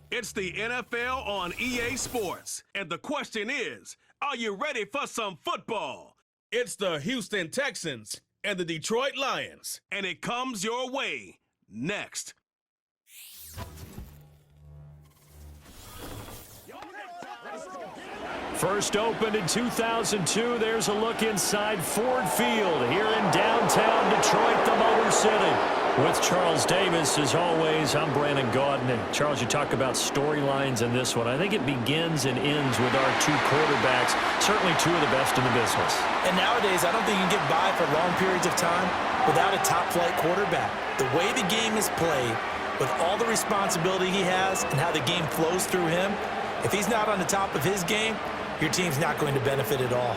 It's the NFL on EA Sports. And the question is, are you ready for some football? It's the Houston Texans and the Detroit Lions. And it comes your way next. First opened in 2002, there's a look inside Ford Field here in downtown Detroit, the Motor City. With Charles Davis, as always, I'm Brandon Gaudin. And Charles, you talk about storylines in this one. I think it begins and ends with our two quarterbacks, certainly two of the best in the business. And nowadays, I don't think you can get by for long periods of time without a top-flight quarterback. The way the game is played, with all the responsibility he has and how the game flows through him, if he's not on the top of his game, your team's not going to benefit at all.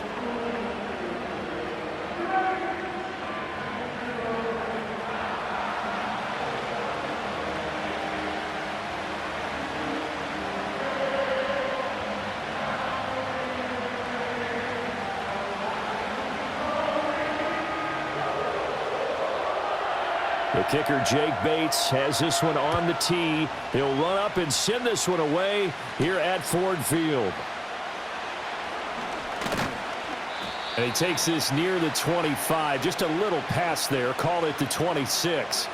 The kicker, Jake Bates, has this one on the tee. He'll run up and send this one away here at Ford Field. And he takes this near the 25. Just a little pass there. Call it the 26.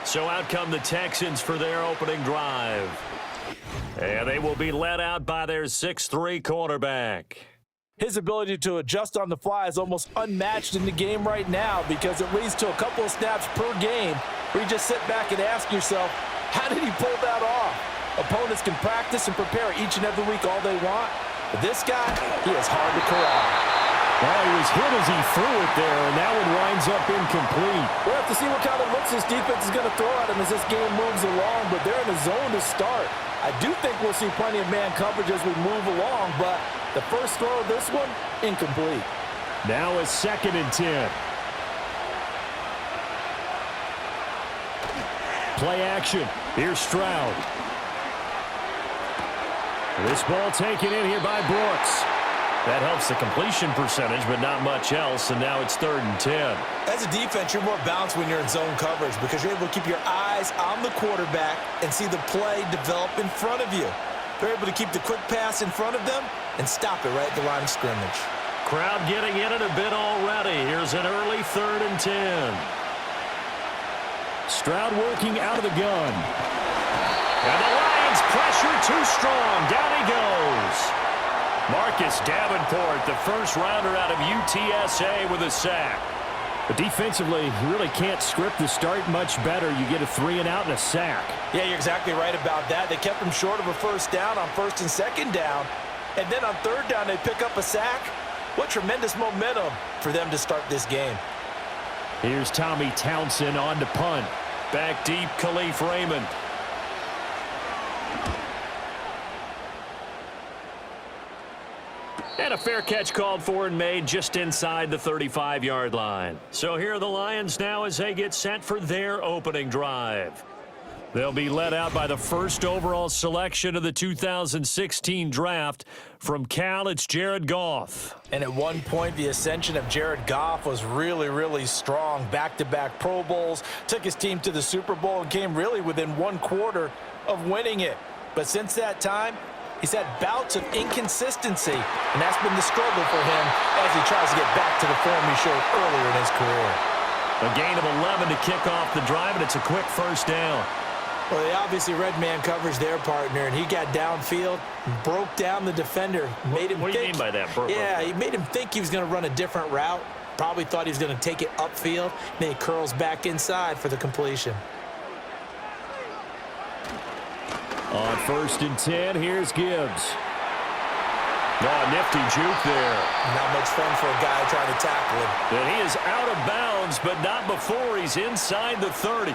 So out come the Texans for their opening drive. And they will be led out by their 6'3" quarterback. His ability to adjust on the fly is almost unmatched in the game right now because it leads to a couple of snaps per game where you just sit back and ask yourself, how did he pull that off? Opponents can practice and prepare each and every week all they want, but this guy, he is hard to corral. Well, he was hit as he threw it there, and that one winds up incomplete. We'll have to see what kind of looks this defense is going to throw at him as this game moves along, but they're in a zone to start. I do think we'll see plenty of man coverage as we move along, but the first throw of this one, incomplete. Now a 2nd and 10. Play action. Here's Stroud. This ball taken in here by Brooks. That helps the completion percentage, but not much else, and now it's 3rd and 10. As a defense, you're more balanced when you're in zone coverage because you're able to keep your eyes on the quarterback and see the play develop in front of you. They're able to keep the quick pass in front of them and stop it right at the line of scrimmage. Crowd getting in it a bit already. Here's an early 3rd and 10. Stroud working out of the gun. And the Lions pressure too strong. Down he goes. Marcus Davenport, the first rounder out of UTSA with a sack. But defensively, you really can't script the start much better. You get a 3-and-out and a sack. Yeah, you're exactly right about that. They kept him short of a first down on 1st and 2nd down. And then on 3rd down, they pick up a sack. What tremendous momentum for them to start this game. Here's Tommy Townsend on to punt. Back deep, Khalif Raymond. And a fair catch called for and made just inside the 35-yard line. So here are the Lions now as they get set for their opening drive. They'll be led out by the first overall selection of the 2016 draft. From Cal, it's Jared Goff. And at one point, the ascension of Jared Goff was really, really strong. Back-to-back Pro Bowls, took his team to the Super Bowl, and came really within 1 quarter of winning it. But since that time, he's had bouts of inconsistency, and that's been the struggle for him as he tries to get back to the form he showed earlier in his career. A gain of 11 to kick off the drive, and it's a quick first down. Well, they obviously read man coverage their partner, and he got downfield, broke down the defender, made him What do you mean by that? Yeah, he made him think he was going to run a different route. Probably thought he was going to take it upfield. Then he curls back inside for the completion. On 1st and 10, here's Gibbs. Oh, nifty juke there. Not much fun for a guy trying to tackle him. And he is out of bounds, but not before he's inside the 30.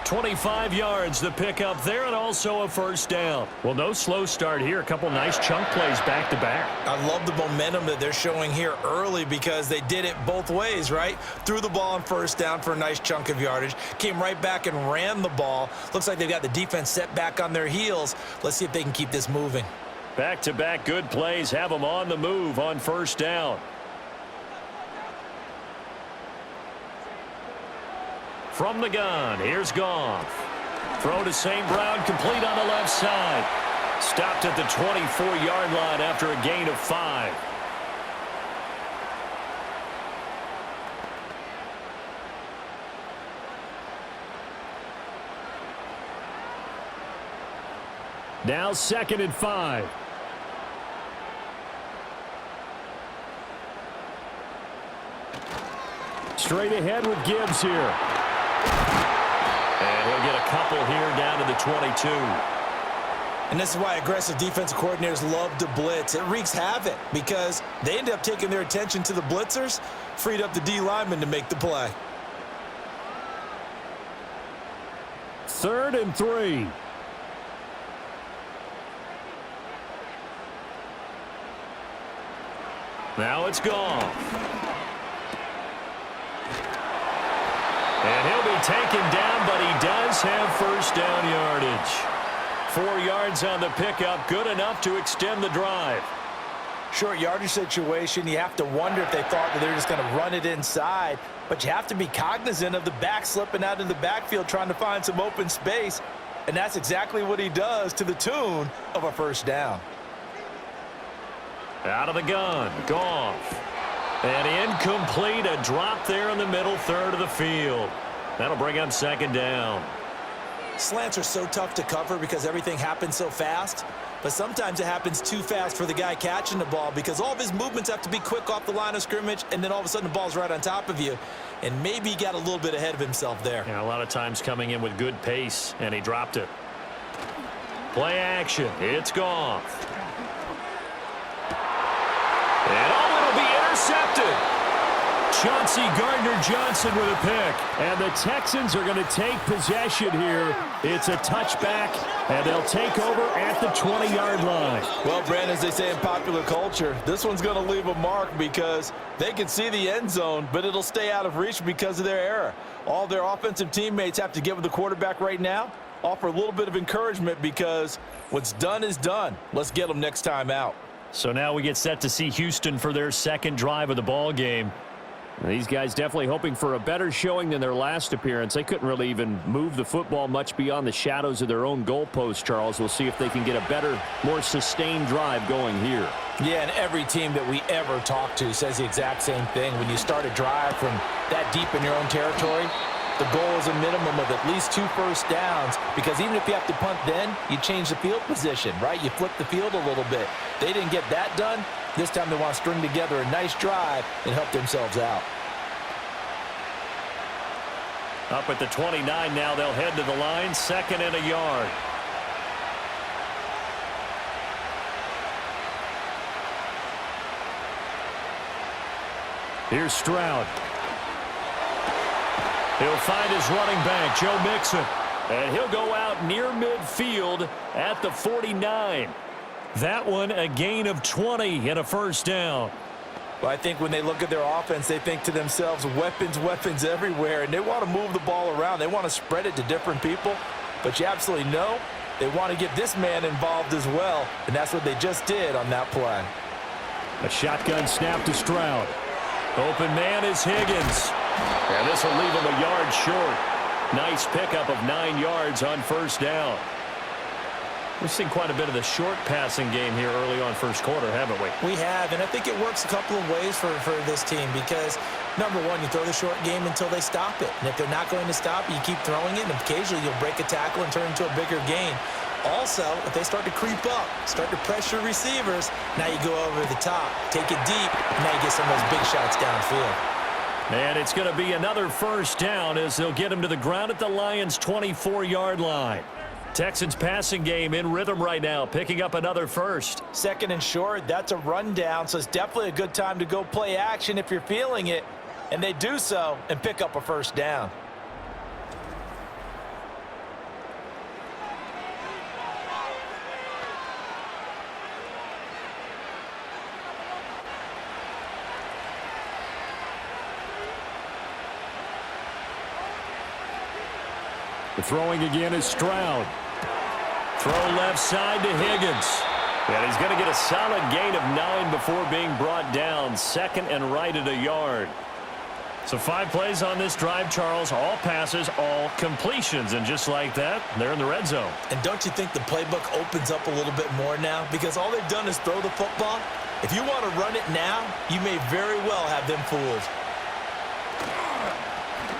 25 yards the pickup there, and also a first down. Well, no slow start here. A couple nice chunk plays back-to-back. I love the momentum that they're showing here early because they did it both ways, right? Threw the ball on first down for a nice chunk of yardage. Came right back and ran the ball. Looks like they've got the defense set back on their heels. Let's see if they can keep this moving. Back-to-back good plays have them on the move on first down. From the gun, here's Goff. Throw to St. Brown, complete on the left side. Stopped at the 24-yard line after a gain of 5. Now 2nd and 5. Straight ahead with Gibbs here. And he'll get a couple here down to the 22. And this is why aggressive defensive coordinators love to blitz. It wreaks havoc because they end up taking their attention to the blitzers, freed up the D lineman to make the play. 3rd and 3. Now it's gone. And he'll be taken down, but he does have first down yardage. 4 yards on the pickup, good enough to extend the drive. Short yardage situation, you have to wonder if they thought that they're just going to run it inside. But you have to be cognizant of the back slipping out of the backfield trying to find some open space. And that's exactly what he does to the tune of a first down. Out of the gun, Goff. And incomplete, a drop there in the middle third of the field. That'll bring up 2nd down. Slants are so tough to cover because everything happens so fast. But sometimes it happens too fast for the guy catching the ball because all of his movements have to be quick off the line of scrimmage, and then all of a sudden the ball's right on top of you. And maybe he got a little bit ahead of himself there. Yeah, a lot of times coming in with good pace, and he dropped it. Play action. It's Goff. And it'll be intercepted. Chauncey Gardner-Johnson with a pick. And the Texans are going to take possession here. It's a touchback, and they'll take over at the 20-yard line. Well, Brandon, as they say in popular culture, this one's going to leave a mark because they can see the end zone, but it'll stay out of reach because of their error. All their offensive teammates have to give the quarterback right now, offer a little bit of encouragement because what's done is done. Let's get them next time out. So now we get set to see Houston for their second drive of the ball game. These guys definitely hoping for a better showing than their last appearance. They couldn't really even move the football much beyond the shadows of their own goalpost, Charles. We'll see if they can get a better, more sustained drive going here. Yeah, and every team that we ever talk to says the exact same thing. When you start a drive from that deep in your own territory, the goal is a minimum of at least 2 first downs, because even if you have to punt then, you change the field position, right? You flip the field a little bit. They didn't get that done. This time they want to string together a nice drive and help themselves out. Up at the 29 now, they'll head to the line, 2nd and a yard. Here's Stroud. He'll find his running back, Joe Mixon. And he'll go out near midfield at the 49. That one a gain of 20 and a first down. Well, I think when they look at their offense, they think to themselves, weapons, weapons everywhere. And they want to move the ball around. They want to spread it to different people. But you absolutely know they want to get this man involved as well. And that's what they just did on that play. A shotgun snap to Stroud. Open man is Higgins. And this will leave him a yard short. Nice pickup of 9 yards on first down. We've seen quite a bit of the short passing game here early on first quarter, haven't we? We have, and I think it works a couple of ways for this team because, number one, you throw the short game until they stop it. And if they're not going to stop it, you keep throwing it, and occasionally you'll break a tackle and turn into a bigger gain. Also, if they start to creep up, start to pressure receivers, now you go over the top, take it deep, and now you get some of those big shots downfield. And it's going to be another first down as they'll get him to the ground at the Lions' 24-yard line. Texans passing game in rhythm right now, picking up another first. 2nd and short, that's a rundown, so it's definitely a good time to go play action if you're feeling it. And they do so and pick up a first down. The throwing again is Stroud. Throw left side to Higgins. And he's going to get a solid gain of 9 before being brought down. 2nd and right at a yard. So 5 plays on this drive, Charles. All passes, all completions. And just like that, they're in the red zone. And don't you think the playbook opens up a little bit more now? Because all they've done is throw the football. If you want to run it now, you may very well have them fooled.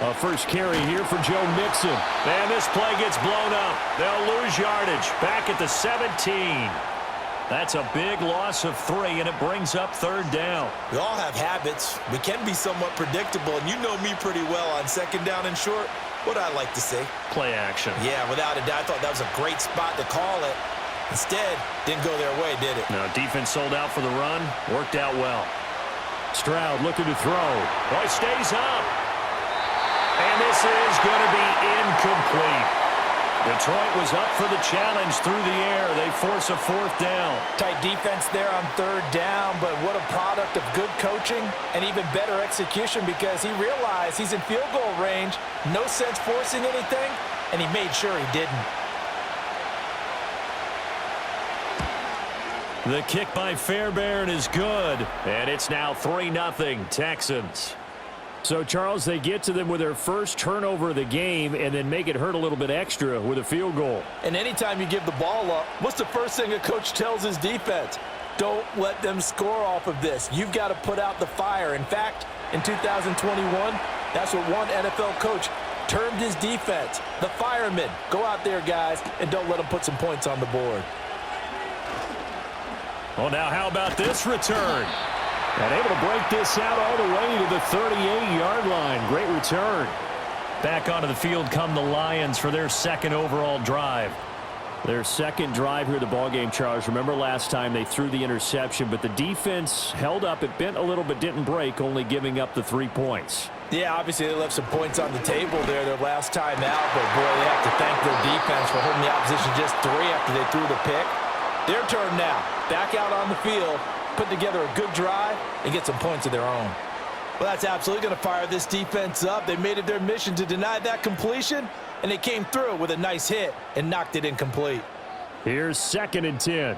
A first carry here for Joe Mixon. And this play gets blown up. They'll lose yardage. Back at the 17. That's a big loss of 3, and it brings up 3rd down. We all have habits. We can be somewhat predictable, and you know me pretty well on 2nd down and short. What I like to say? Play action. Yeah, without a doubt. I thought that was a great spot to call it. Instead, didn't go their way, did it? No, defense sold out for the run. Worked out well. Stroud looking to throw. Boy, stays up. And this is going to be incomplete. Detroit was up for the challenge through the air. They force a 4th down. Tight defense there on 3rd down, but what a product of good coaching and even better execution because he realized he's in field goal range. No sense forcing anything, and he made sure he didn't. The kick by Fairbairn is good, and it's now 3-0 Texans. So, Charles, they get to them with their first turnover of the game and then make it hurt a little bit extra with a field goal. And anytime you give the ball up, what's the first thing a coach tells his defense? Don't let them score off of this. You've got to put out the fire. In fact, in 2021, that's what one NFL coach termed his defense. The firemen. Go out there, guys, and don't let them put some points on the board. Well, now how about this return? And able to break this out all the way to the 38-yard line. Great return. Back onto the field come the Lions for their 2nd overall drive. Their 2nd drive here at the ballgame, Charles. Remember last time they threw the interception, but the defense held up. It bent a little but didn't break, only giving up the 3 points. Yeah, obviously they left some points on the table there their last time out, but boy, they have to thank their defense for holding the opposition just 3 after they threw the pick. Their turn now. Back out on the field. Put together a good drive and get some points of their own. Well, that's absolutely going to fire this defense up. They made it their mission to deny that completion, and they came through with a nice hit and knocked it incomplete. Here's 2nd and 10.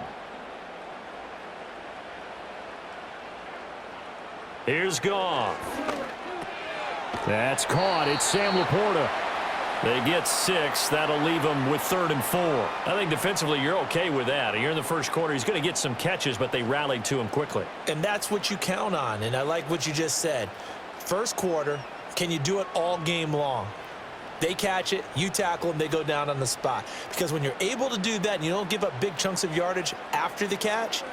Here's Goff. That's caught. It's Sam Laporta. They get 6. That'll leave them with 3rd and 4. I think defensively you're okay with that. You're in the first quarter. He's going to get some catches, but they rallied to him quickly. And that's what you count on, and I like what you just said. First quarter, can you do it all game long? They catch it, you tackle them, they go down on the spot. Because when you're able to do that and you don't give up big chunks of yardage after the catch,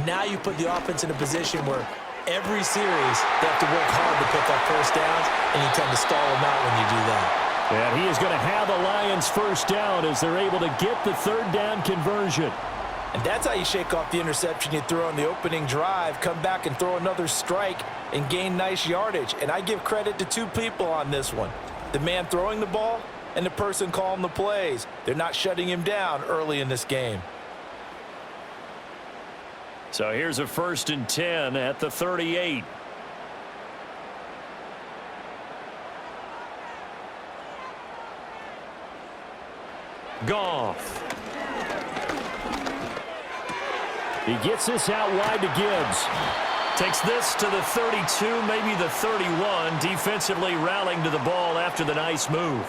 now you put the offense in a position where every series they have to work hard to pick up first downs, and you tend to stall them out when you do that. And he is going to have the Lions first down as they're able to get the 3rd down conversion. And that's how you shake off the interception you threw on the opening drive, come back and throw another strike and gain nice yardage. And I give credit to 2 people on this one. The man throwing the ball and the person calling the plays. They're not shutting him down early in this game. So here's a 1st and 10 at the 38. Goff. He gets this out wide to Gibbs. Takes this to the 32, maybe the 31. Defensively rallying to the ball after the nice move.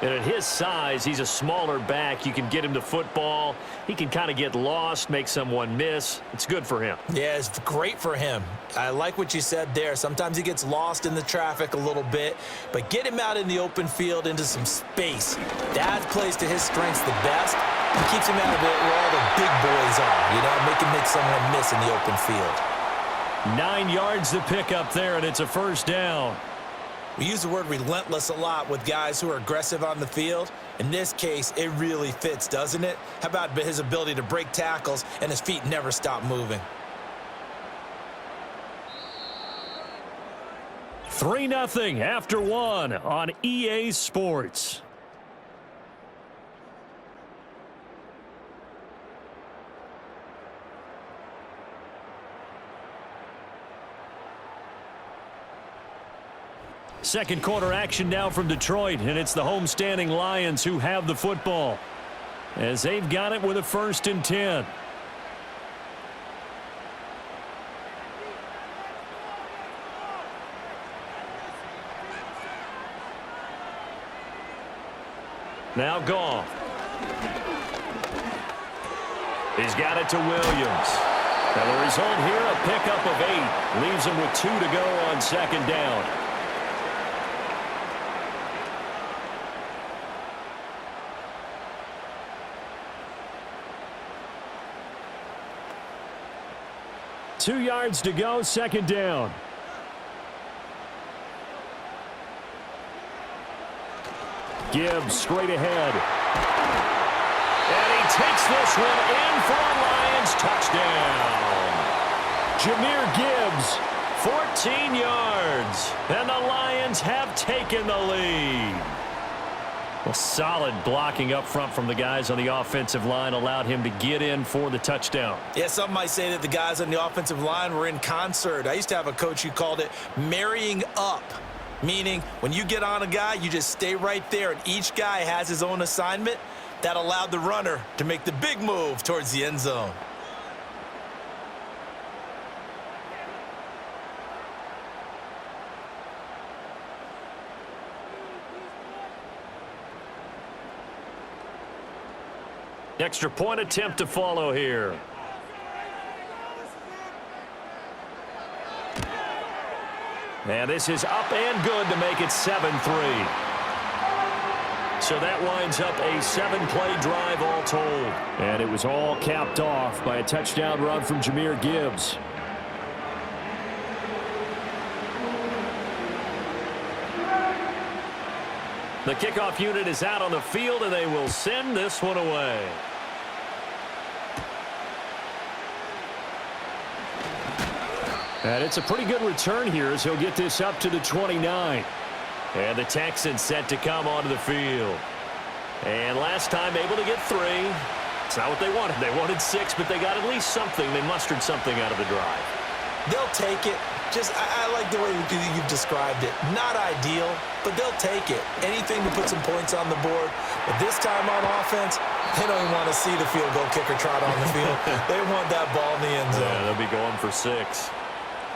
And at his size, he's a smaller back. You can get him to football. He can kind of get lost, make someone miss. It's good for him. Yeah, it's great for him. I like what you said there. Sometimes he gets lost in the traffic a little bit, but get him out in the open field into some space. That plays to his strengths the best. He keeps him out of it where all the big boys are, make someone miss in the open field. 9 yards to pick up there, and it's a first down. We use the word relentless a lot with guys who are aggressive on the field. In this case, it really fits, doesn't it? How about his ability to break tackles and his feet never stop moving? 3-0 after 1 on EA Sports. Second quarter action now from Detroit, and it's the homestanding Lions who have the football as they've got it with a 1st and 10. Now Goff. He's got it to Williams. Now the result here, a pickup of 8. Leaves him with 2 to go on second down. Two yards to go, second down. Gibbs straight ahead. And he takes this one in for a Lions touchdown. Jahmyr Gibbs, 14 yards. And the Lions have taken the lead. Well, solid blocking up front from the guys on the offensive line allowed him to get in for the touchdown. Yeah, some might say that the guys on the offensive line were in concert. I used to have a coach who called it marrying up, meaning when you get on a guy, you just stay right there, and each guy has his own assignment. That allowed the runner to make the big move towards the end zone. Extra point attempt to follow here. And this is up and good to make it 7-3. So that winds up a 7-play drive all told. And it was all capped off by a touchdown run from Jahmyr Gibbs. The kickoff unit is out on the field, and they will send this one away. And it's a pretty good return here as he'll get this up to the 29. And the Texans set to come onto the field. And last time able to get 3. It's not what they wanted. They wanted 6, but they got at least something. They mustered something out of the drive. They'll take it. I like the way you've described it. Not ideal, but they'll take it. Anything to put some points on the board. But this time on offense, they don't even want to see the field goal kicker trot on the field. They want that ball in the end zone. Yeah, they'll be going for 6.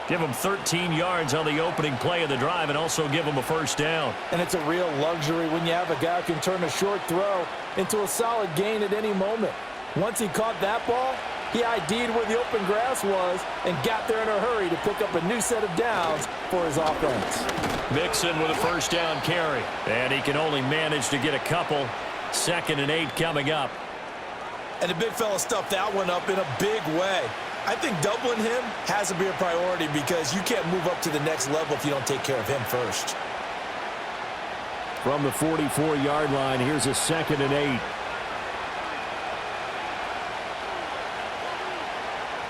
Give them 13 yards on the opening play of the drive and also give them a first down. And it's a real luxury when you have a guy who can turn a short throw into a solid gain at any moment. Once he caught that ball, he ID'd where the open grass was and got there in a hurry to pick up a new set of downs for his offense. Mixon with a first down carry. And he can only manage to get a couple. 2nd and 8 coming up. And the big fella stuffed that one up in a big way. I think doubling him has to be a priority because you can't move up to the next level if you don't take care of him first. From the 44-yard line, here's a 2nd and 8.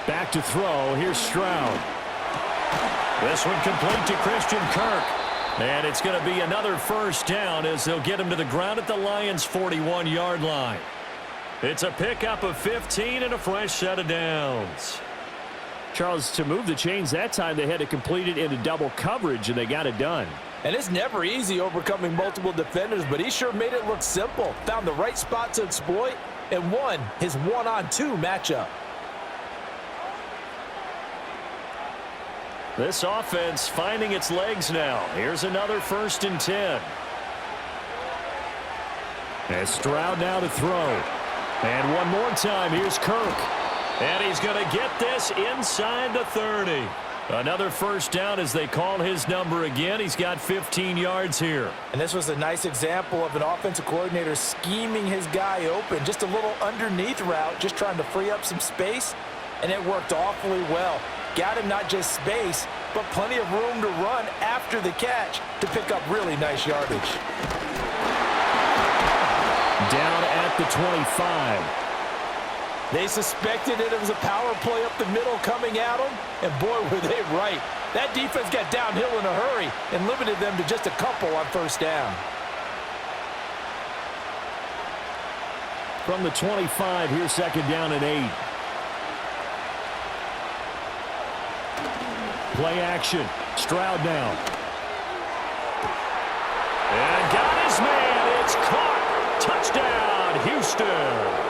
Back to throw. Here's Stroud. This one complete to Christian Kirk. And it's going to be another first down as they'll get him to the ground at the Lions' 41-yard line. It's a pickup of 15 and a fresh set of downs. Charles, to move the chains that time, they had to complete it into double coverage, and they got it done. And it's never easy overcoming multiple defenders, but he sure made it look simple. Found the right spot to exploit and won his 1-on-2 matchup. This offense finding its legs now. Here's another 1st and 10. And Stroud now to throw. And one more time, here's Kirk. And he's going to get this inside the 30. Another first down as they call his number again. He's got 15 yards here. And this was a nice example of an offensive coordinator scheming his guy open. Just a little underneath route, just trying to free up some space. And it worked awfully well. Got him not just space, but plenty of room to run after the catch to pick up really nice yardage. Down at the 25. They suspected it was a power play up the middle coming at them, and boy, were they right. That defense got downhill in a hurry and limited them to just a couple on first down. From the 25, here's 2nd down and 8. Play action. Stroud now. And got his man. It's caught. Touchdown, Houston.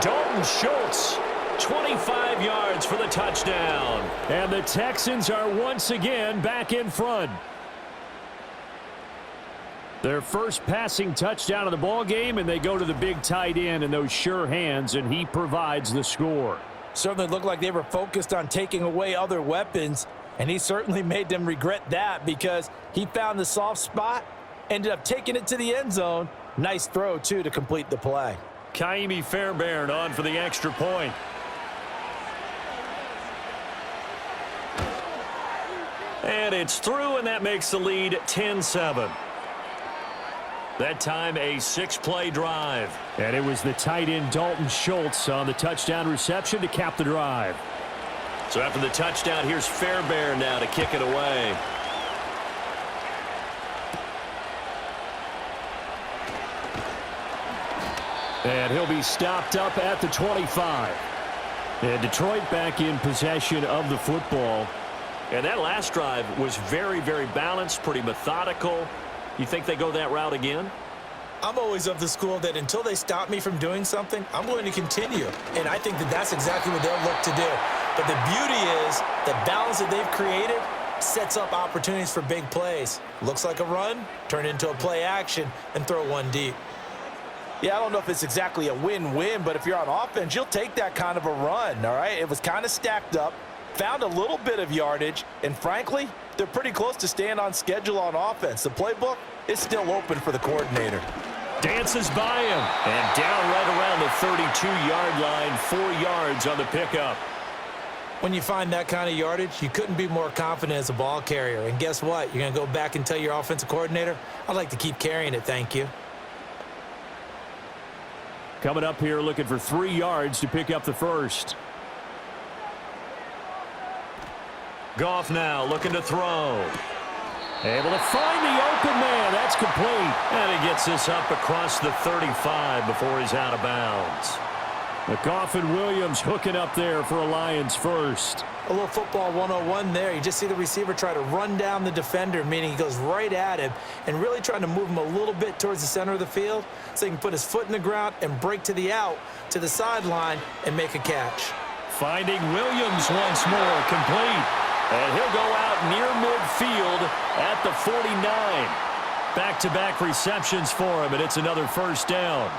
Dalton Schultz, 25 yards for the touchdown. And the Texans are once again back in front. Their first passing touchdown of the ball game, and they go to the big tight end in those sure hands, and he provides the score. Certainly looked like they were focused on taking away other weapons, and he certainly made them regret that because he found the soft spot, ended up taking it to the end zone. Nice throw, too, to complete the play. Kaimi Fairbairn on for the extra point. And it's through, and that makes the lead 10-7. That time a 6-play drive. And it was the tight end Dalton Schultz on the touchdown reception to cap the drive. So after the touchdown, here's Fairbairn now to kick it away. And he'll be stopped up at the 25. And Detroit back in possession of the football. And that last drive was very, very balanced, pretty methodical. You think they go that route again? I'm always of the school that until they stop me from doing something, I'm going to continue. And I think that that's exactly what they'll look to do. But the beauty is the balance that they've created sets up opportunities for big plays. Looks like a run, turn it into a play action, and throw one deep. Yeah, I don't know if it's exactly a win-win, but if you're on offense, you'll take that kind of a run, all right? It was kind of stacked up, found a little bit of yardage, and frankly, they're pretty close to staying on schedule on offense. The playbook is still open for the coordinator. Dances by him, and down right around the 32-yard line, 4 yards on the pickup. When you find that kind of yardage, you couldn't be more confident as a ball carrier. And guess what? You're going to go back and tell your offensive coordinator, I'd like to keep carrying it, thank you. Coming up here looking for 3 yards to pick up the first. Goff now looking to throw. Able to find the open man. That's complete. And he gets this up across the 35 before he's out of bounds. Goff and Williams hooking up there for a Lions first. A little football 101 there. You just see the receiver try to run down the defender, meaning he goes right at him and really trying to move him a little bit towards the center of the field so he can put his foot in the ground and break to the out, to the sideline, and make a catch. Finding Williams once more, complete. And he'll go out near midfield at the 49. Back-to-back receptions for him, and it's another first down.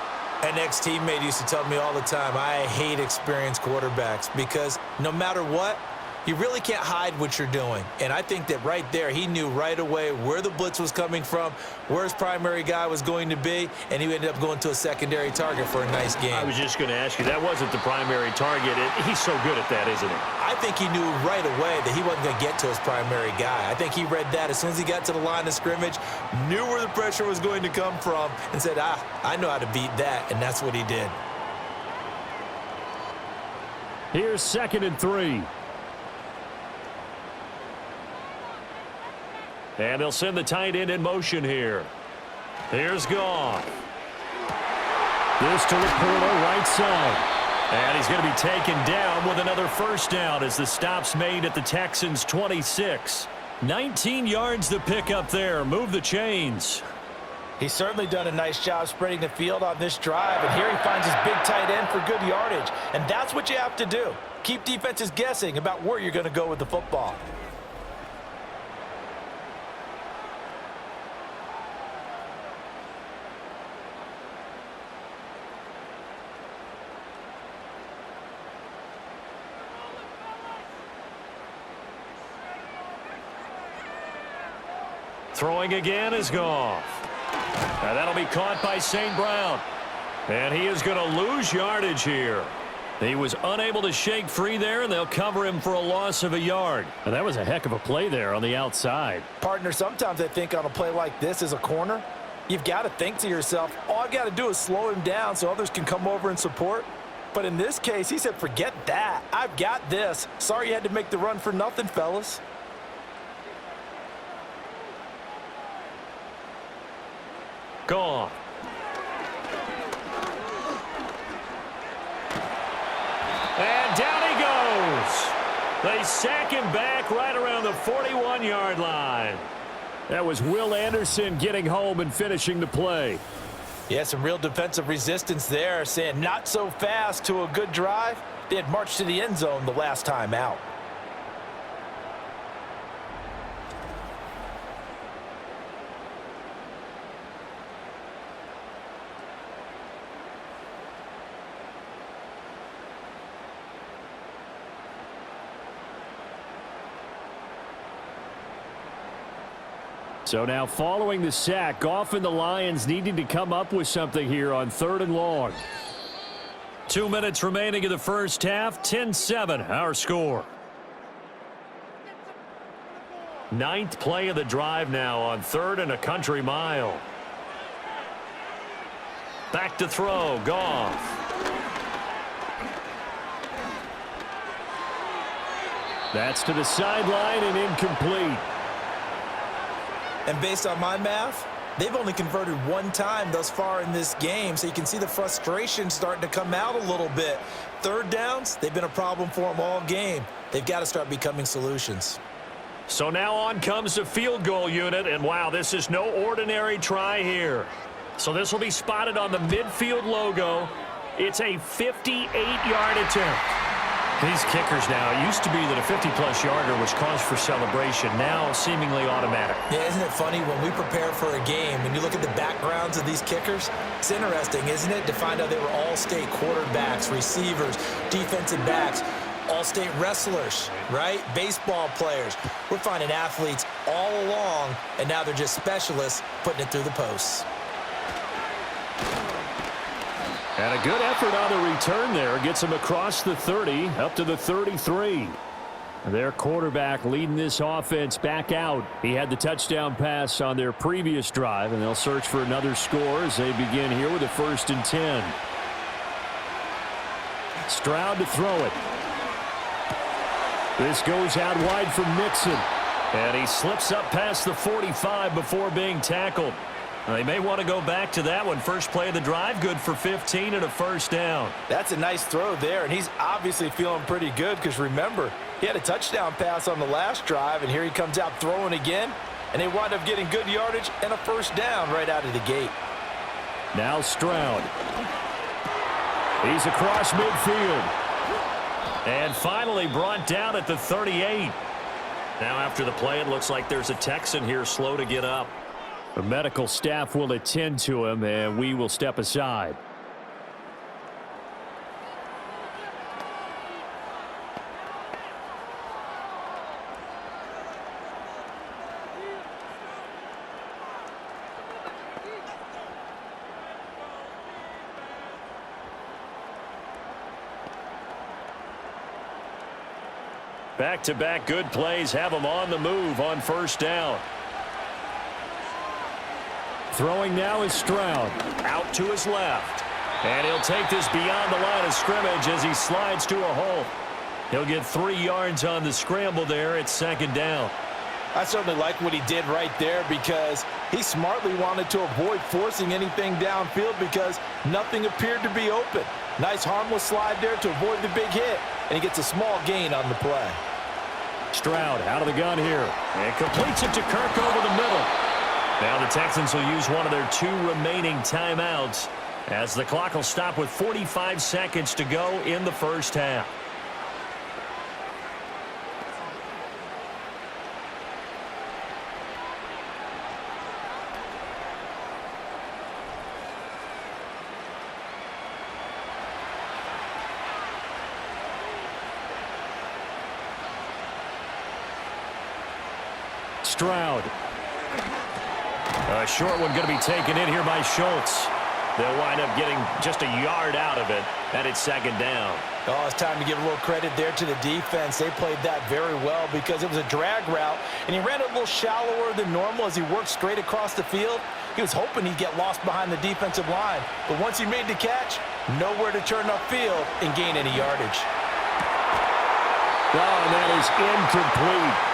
An ex-teammate used to tell me all the time, I hate experienced quarterbacks because no matter what, you really can't hide what you're doing. And I think that right there, he knew right away where the blitz was coming from, where his primary guy was going to be, and he ended up going to a secondary target for a nice game. I was just going to ask you, that wasn't the primary target. He's so good at that, isn't he? I think he knew right away that he wasn't going to get to his primary guy. I think he read that as soon as he got to the line of scrimmage, knew where the pressure was going to come from, and said, I know how to beat that, and that's what he did. Here's 2nd and 3. And they'll send the tight end in motion here. Here's Goff. This to Laporta, right side. And he's going to be taken down with another first down as the stop's made at the Texans' 26. 19 yards to pick up there. Move the chains. He's certainly done a nice job spreading the field on this drive. And here he finds his big tight end for good yardage. And that's what you have to do. Keep defenses guessing about where you're going to go with the football. Throwing again is Goff. And that'll be caught by St. Brown. And he is going to lose yardage here. He was unable to shake free there, and they'll cover him for a loss of a yard. And that was a heck of a play there on the outside. Partner, sometimes I think on a play like this as a corner, you've got to think to yourself, all I've got to do is slow him down so others can come over and support. But in this case, he said, forget that. I've got this. Sorry you had to make the run for nothing, fellas. Goff. And down he goes. They sack him back right around the 41-yard line. That was Will Anderson getting home and finishing the play. Yeah, some real defensive resistance there, saying not so fast to a good drive. They had marched to the end zone the last time out. So now following the sack, Goff and the Lions needing to come up with something here on 3rd and long. 2 minutes remaining in the first half. 10-7 our score. 9th play of the drive now on 3rd and a country mile. Back to throw, Goff. That's to the sideline and incomplete. And based on my math, they've only converted 1 time thus far in this game, so you can see the frustration starting to come out a little bit. 3rd downs, they've been a problem for them all game. They've got to start becoming solutions. So now on comes the field goal unit, and wow, this is no ordinary try here. So this will be spotted on the midfield logo. It's a 58-yard attempt. These kickers now, it used to be that a 50-plus yarder was cause for celebration, now seemingly automatic. Yeah, isn't it funny when we prepare for a game, when you look at the backgrounds of these kickers, it's interesting, isn't it, to find out they were all-state quarterbacks, receivers, defensive backs, all-state wrestlers, right? Baseball players. We're finding athletes all along, and now they're just specialists putting it through the posts. And a good effort on the return there. Gets him across the 30, up to the 33. Their quarterback leading this offense back out. He had the touchdown pass on their previous drive, and they'll search for another score as they begin here with a 1st and 10. Stroud to throw it. This goes out wide for Mixon. And he slips up past the 45 before being tackled. They may want to go back to that one. First play of the drive, good for 15 and a 1st down. That's a nice throw there, and he's obviously feeling pretty good because, remember, he had a touchdown pass on the last drive, and here he comes out throwing again, and they wind up getting good yardage and a 1st down right out of the gate. Now Stroud. He's across midfield. And finally brought down at the 38. Now after the play, it looks like there's a Texan here slow to get up. The medical staff will attend to him, and we will step aside. Back-to-back good plays have him on the move on 1st down. Throwing now is Stroud. Out to his left. And he'll take this beyond the line of scrimmage as he slides to a hole. He'll get 3 yards on the scramble there at 2nd down. I certainly like what he did right there because he smartly wanted to avoid forcing anything downfield because nothing appeared to be open. Nice harmless slide there to avoid the big hit, and he gets a small gain on the play. Stroud out of the gun here and completes it to Kirk over the middle. Now the Texans will use one of their 2 remaining timeouts as the clock will stop with 45 seconds to go in the first half. Stroud. A short one going to be taken in here by Schultz. They'll wind up getting just a yard out of it, and it's 2nd down. Oh, it's time to give a little credit there to the defense. They played that very well because it was a drag route, and he ran a little shallower than normal as he worked straight across the field. He was hoping he'd get lost behind the defensive line, but once he made the catch, nowhere to turn upfield and gain any yardage. Oh, and that is incomplete.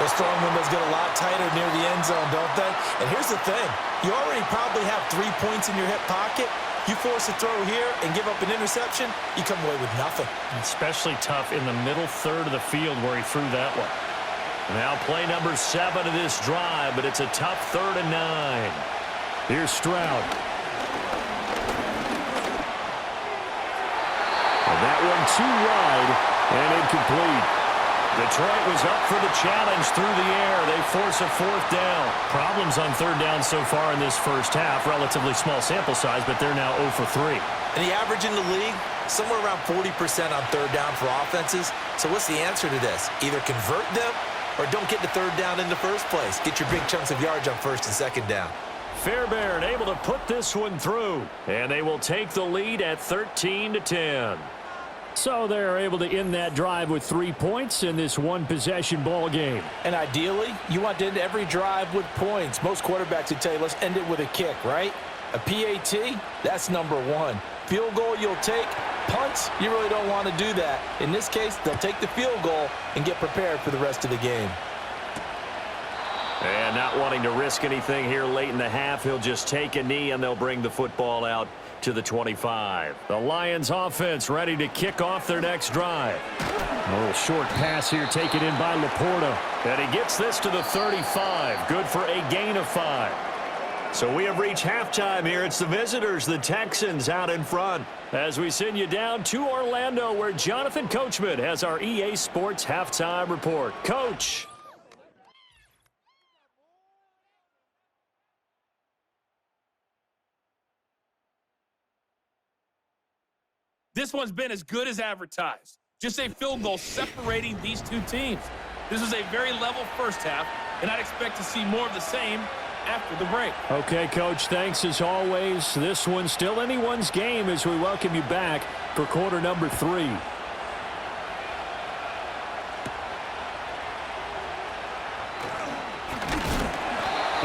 Those throwing windows get a lot tighter near the end zone, don't they? And here's the thing. You already probably have 3 points in your hip pocket. You force a throw here and give up an interception, you come away with nothing. Especially tough in the middle 3rd of the field where he threw that one. Now play number 7 of this drive, but it's a tough 3rd and 9. Here's Stroud. And that one too wide and incomplete. Detroit was up for the challenge through the air. They force a 4th down. Problems on 3rd down so far in this first half. Relatively small sample size, but they're now 0 for 3. And the average in the league, somewhere around 40% on 3rd down for offenses. So what's the answer to this? Either convert them or don't get the third down in the first place. Get your big chunks of yards on first and second down. Fairbairn able to put this one through, and they will take the lead at 13-10. So they're able to end that drive with 3 points in this one-possession ball game. And ideally, you want to end every drive with points. Most quarterbacks would tell you, let's end it with a kick, right? A PAT, that's number one. Field goal you'll take. Punts, you really don't want to do that. In this case, they'll take the field goal and get prepared for the rest of the game. And not wanting to risk anything here late in the half, he'll just take a knee and they'll bring the football out to the 25. The Lions offense ready to kick off their next drive. A little short pass here taken in by Laporta. And he gets this to the 35. Good for a gain of 5. So we have reached halftime here. It's the visitors, the Texans, out in front. As we send you down to Orlando, where Jonathan Coachman has our EA Sports halftime report. Coach. This one's been as good as advertised. Just a field goal separating these two teams. This is a very level first half, and I'd expect to see more of the same after the break. Okay, Coach, thanks as always. This one's still anyone's game as we welcome you back for quarter number 3.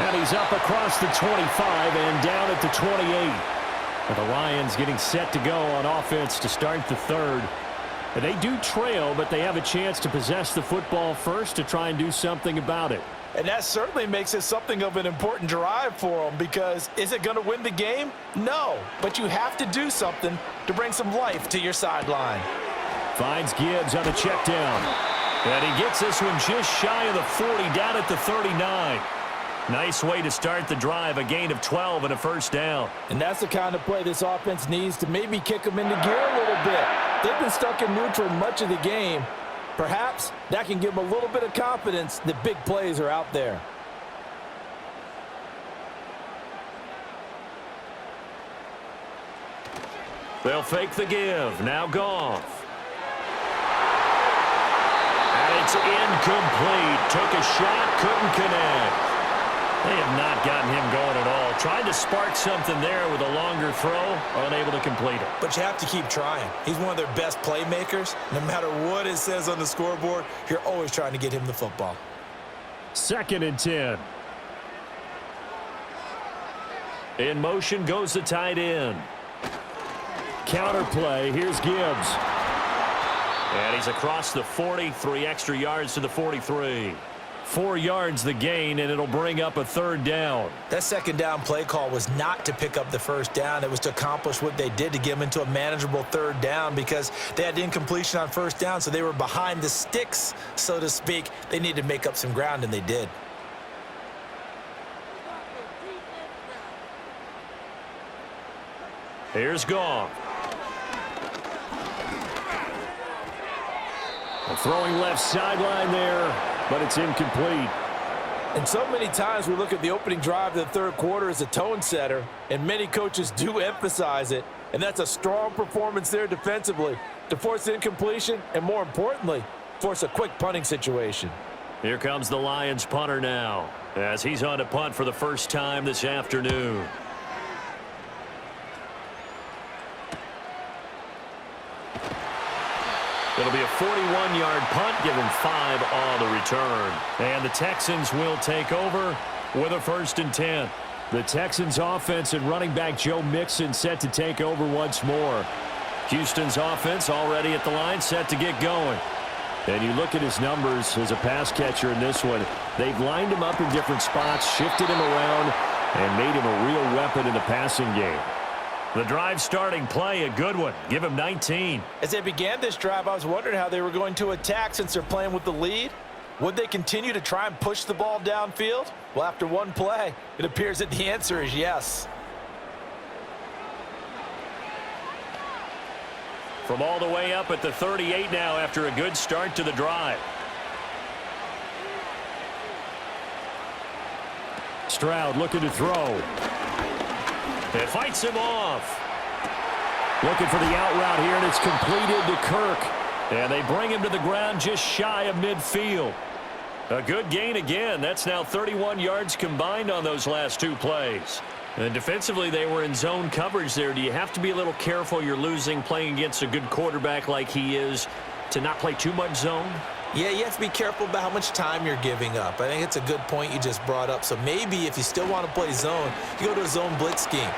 And he's up across the 25 and down at the 28. And the Lions getting set to go on offense to start the third. And they do trail, but they have a chance to possess the football first to try and do something about it. And that certainly makes it something of an important drive for them, because is it going to win the game? No, but you have to do something to bring some life to your sideline. Finds Gibbs on the check down. And he gets this one just shy of the 40, down at the 39. Nice way to start the drive, a gain of 12 and a first down. And that's the kind of play this offense needs to maybe kick them into gear a little bit. They've been stuck in neutral much of the game. Perhaps that can give them a little bit of confidence that big plays are out there. They'll fake the give. Now Goff. And it's incomplete. Took a shot, couldn't connect. They have not gotten him going at all. Tried to spark something there with a longer throw, unable to complete it. But you have to keep trying. He's one of their best playmakers. No matter what it says on the scoreboard, you're always trying to get him the football. 2nd and 10. In motion goes the tight end. Counter play. Here's Gibbs. And he's across the 40, 3 extra yards to the 43. 4 yards the gain, and it'll bring up a third down. That second down play call was not to pick up the first down. It was to accomplish what they did, to get them into a manageable third down, because they had incompletion on first down, so they were behind the sticks, so to speak. They needed to make up some ground, and they did. Here's Goff. Throwing left sideline there, but it's incomplete. And so many times we look at the opening drive of the third quarter as a tone setter, and many coaches do emphasize it, and that's a strong performance there defensively to force incompletion and, more importantly, force a quick punting situation. Here comes the Lions punter now, as he's on to punt for the first time this afternoon. It'll be a 41-yard punt, give him 5 on the return. And the Texans will take over with a 1st and 10. The Texans offense and running back Joe Mixon set to take over once more. Houston's offense already at the line, set to get going. And you look at his numbers as a pass catcher in this one. They've lined him up in different spots, shifted him around, and made him a real weapon in the passing game. The drive starting play, a good one. Give him 19. As they began this drive, I was wondering how they were going to attack since they're playing with the lead. Would they continue to try and push the ball downfield? Well, after one play, it appears that the answer is yes. From all the way up at the 38 now after a good start to the drive. Stroud looking to throw. It fights him off. Looking for the out route here, and it's completed to Kirk. And they bring him to the ground just shy of midfield. A good gain again. That's now 31 yards combined on those last two plays. And defensively, they were in zone coverage there. Do you have to be a little careful you're losing playing against a good quarterback like he is to not play too much zone? Yeah, you have to be careful about how much time you're giving up. I think it's a good point you just brought up. So maybe if you still want to play zone, you go to a zone blitz scheme.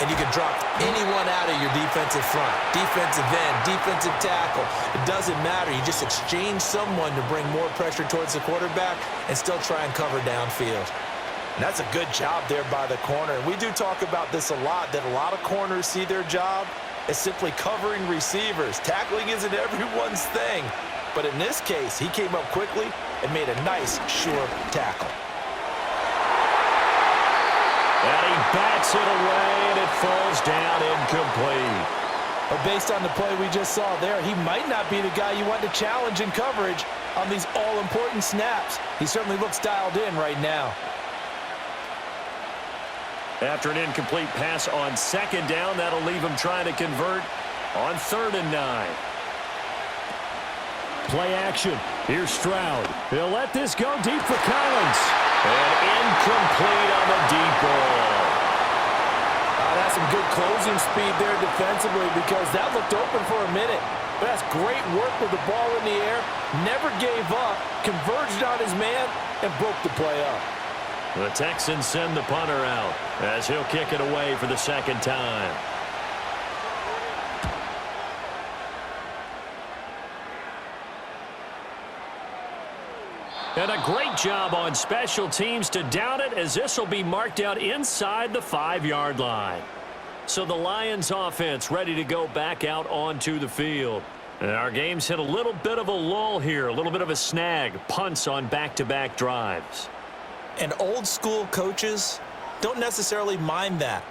And you can drop anyone out of your defensive front, defensive end, defensive tackle. It doesn't matter. You just exchange someone to bring more pressure towards the quarterback and still try and cover downfield. And that's a good job there by the corner. And we do talk about this a lot, that a lot of corners see their job as simply covering receivers. Tackling isn't everyone's thing. But in this case, he came up quickly and made a nice, sure tackle. And he bats it away, and it falls down incomplete. But based on the play we just saw there, he might not be the guy you want to challenge in coverage on these all-important snaps. He certainly looks dialed in right now. After an incomplete pass on second down, that'll leave him trying to convert on 3rd and 9. Play action. Here's Stroud. He'll let this go deep for Collins. And incomplete on the deep ball. That's some good closing speed there defensively because that looked open for a minute. But that's great work with the ball in the air. Never gave up, converged on his man, and broke the play up. The Texans send the punter out as he'll kick it away for the second time. And a great job on special teams to down it, as this will be marked out inside the 5-yard line. So the Lions offense ready to go back out onto the field. And our game's hit a little bit of a lull here, a little bit of a snag, punts on back-to-back drives. And old school coaches don't necessarily mind that.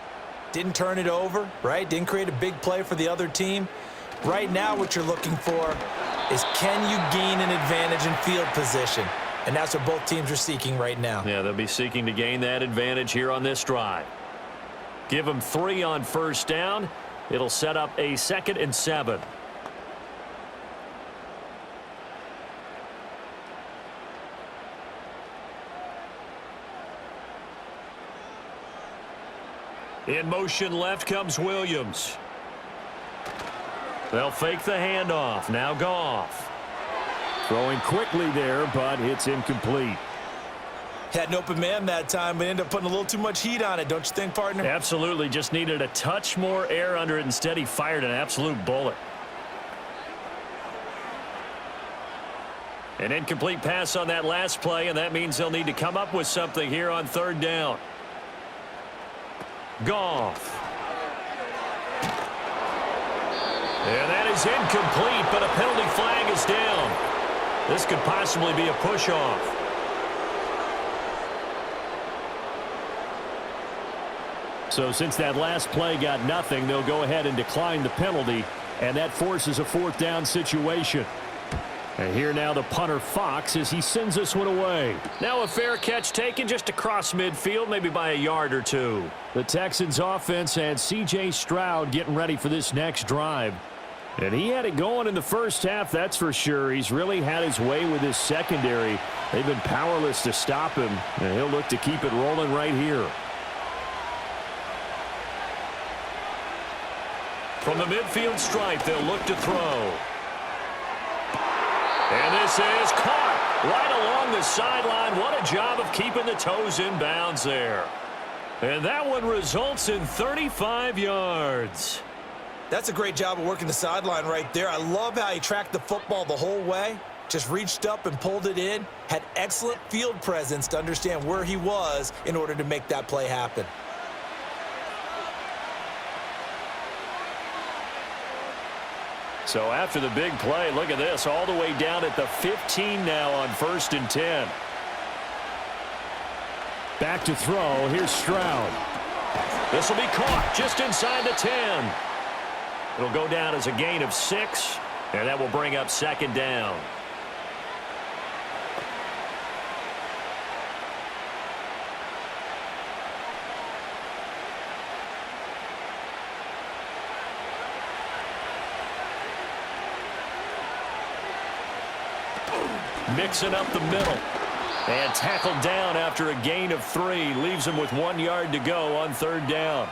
Didn't turn it over, right? Didn't create a big play for the other team. Right now what you're looking for is, can you gain an advantage in field position? And that's what both teams are seeking right now. Yeah, they'll be seeking to gain that advantage here on this drive. Give them 3 on first down. It'll set up a 2nd and 7. In motion left comes Williams. They'll fake the handoff. Now Goff. Throwing quickly there, but it's incomplete. Had an open man that time, but ended up putting a little too much heat on it, don't you think, partner? Absolutely. Just needed a touch more air under it. Instead, he fired an absolute bullet. An incomplete pass on that last play, and that means they'll need to come up with something here on 3rd down. Goff. And that is incomplete, but a penalty flag is down. This could possibly be a push-off. So since that last play got nothing, they'll go ahead and decline the penalty, and that forces a 4th down situation. And here now the punter Fox as he sends this one away. Now a fair catch taken just across midfield, maybe by a yard or 2. The Texans offense and C.J. Stroud getting ready for this next drive. And he had it going in the first half, that's for sure. He's really had his way with his secondary. They've been powerless to stop him, and he'll look to keep it rolling right here. From the midfield stripe, they'll look to throw. And this is caught right along the sideline. What a job of keeping the toes in bounds there. And that one results in 35 yards. That's a great job of working the sideline right there. I love how he tracked the football the whole way. Just reached up and pulled it in. Had excellent field presence to understand where he was in order to make that play happen. So after the big play, look at this, all the way down at the 15 now on 1st and 10. Back to throw. Here's Stroud. This will be caught just inside the 10. It'll go down as a gain of 6, and that will bring up 2nd down. Mixing up the middle. And tackled down after a gain of 3. Leaves him with 1 yard to go on 3rd down.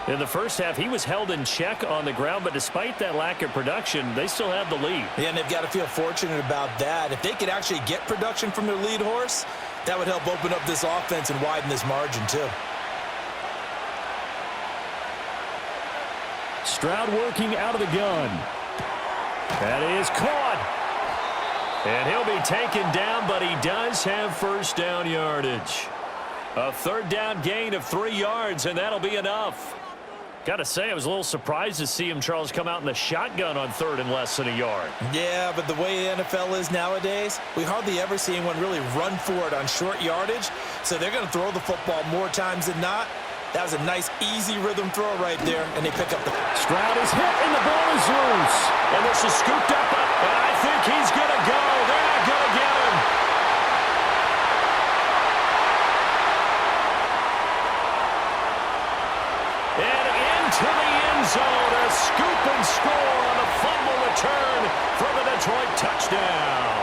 In the first half, he was held in check on the ground, but despite that lack of production, they still have the lead. Yeah, and they've got to feel fortunate about that. If they could actually get production from their lead horse, that would help open up this offense and widen this margin too. Stroud working out of the gun. That is caught. And he'll be taken down, but he does have 1st down yardage. A 3rd down gain of 3 yards, and that'll be enough. Got to say, I was a little surprised to see him, Charles, come out in the shotgun on 3rd and less than a yard. Yeah, but the way the NFL is nowadays, we hardly ever see anyone really run for it on short yardage. So they're going to throw the football more times than not. That was a nice, easy rhythm throw right there, and they pick up the... Stroud is hit, and the ball is loose. And this is scooped up, and I think he's going to go. They're not going to get him. And into the end zone, a scoop and score on a fumble return for the Detroit touchdown.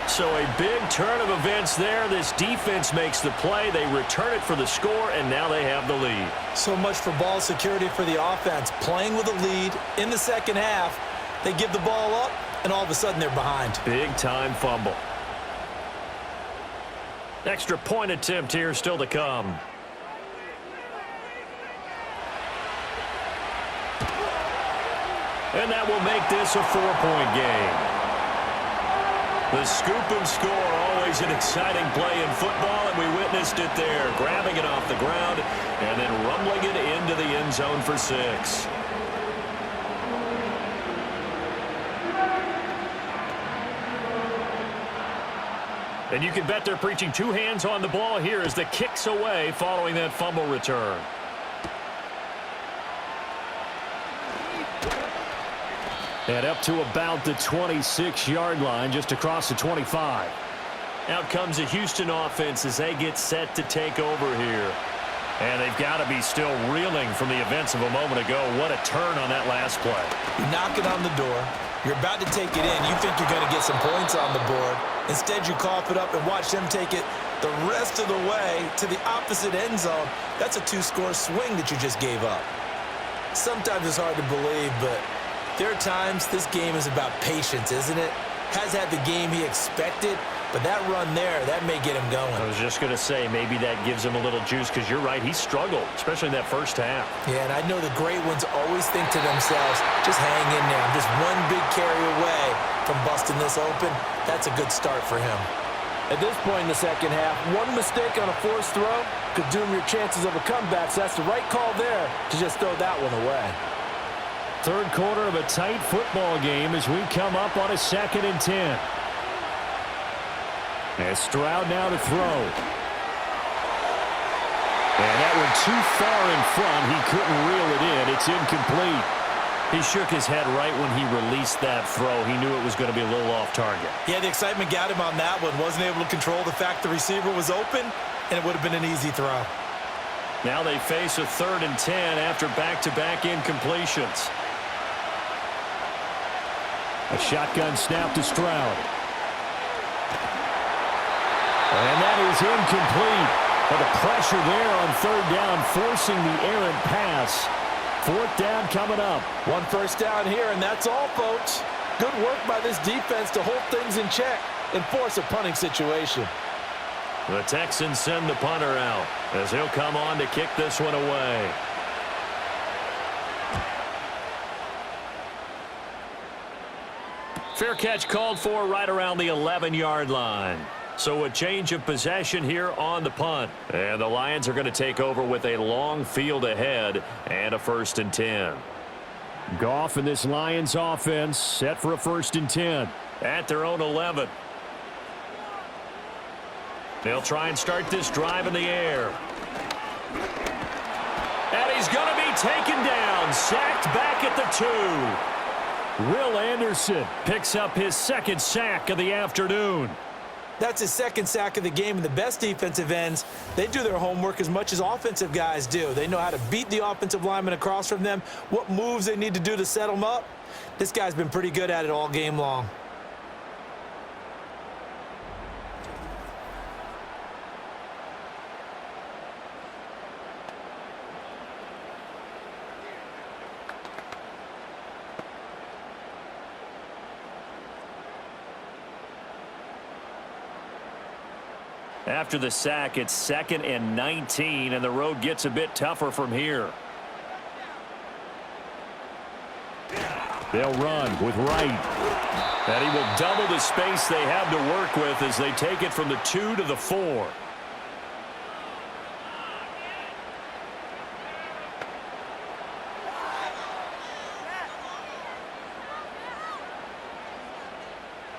So a big turn of events there. This defense makes the play. They return it for the score, and now they have the lead. So much for ball security for the offense. Playing with a lead in the second half, they give the ball up, and all of a sudden they're behind. Big-time fumble. Extra point attempt here still to come. And that will make this a 4-point game. The scoop and score, always an exciting play in football, and we witnessed it there, grabbing it off the ground and then rumbling it into the end zone for 6. And you can bet they're preaching 2 hands on the ball here as the kick's away following that fumble return. And up to about the 26-yard line, just across the 25. Out comes the Houston offense as they get set to take over here. And they've got to be still reeling from the events of a moment ago. What a turn on that last play. You're knocking on the door. You're about to take it in. You think you're going to get some points on the board. Instead, you cough it up and watch them take it the rest of the way to the opposite end zone. That's a 2-score swing that you just gave up. Sometimes it's hard to believe, but there are times this game is about patience, isn't it? Has had the game he expected, but that run there, that may get him going. I was just going to say, maybe that gives him a little juice, because you're right, he struggled, especially in that first half. Yeah, and I know the great ones always think to themselves, just hang in there. I'm just one big carry away from busting this open. That's a good start for him. At this point in the second half, one mistake on a forced throw could doom your chances of a comeback, so that's the right call there to just throw that one away. Third quarter of a tight football game as we come up on a 2nd and 10. And Stroud now to throw. And that one too far in front. He couldn't reel it in. It's incomplete. He shook his head right when he released that throw. He knew it was going to be a little off target. Yeah, the excitement got him on that one. Wasn't able to control the fact the receiver was open, and it would have been an easy throw. Now they face a 3rd and 10 after back-to-back incompletions. A shotgun snap to Stroud. And that is incomplete. But the pressure there on 3rd down, forcing the errant pass. 4th down coming up. 1 first down here, and that's all, folks. Good work by this defense to hold things in check and force a punting situation. The Texans send the punter out as he'll come on to kick this one away. Fair catch called for right around the 11-yard line. So a change of possession here on the punt. And the Lions are going to take over with a long field ahead and a 1st and 10. Goff and this Lions offense set for a 1st and 10 at their own 11. They'll try and start this drive in the air. And he's going to be taken down, sacked back at the 2. Will Anderson picks up his 2nd sack of the afternoon. That's his 2nd sack of the game, and the best defensive ends, they do their homework as much as offensive guys do. They know how to beat the offensive lineman across from them, what moves they need to do to set them up. This guy's been pretty good at it all game long. After the sack, it's 2nd and 19, and the road gets a bit tougher from here. They'll run with Wright. And he will double the space they have to work with as they take it from the 2 to the 4.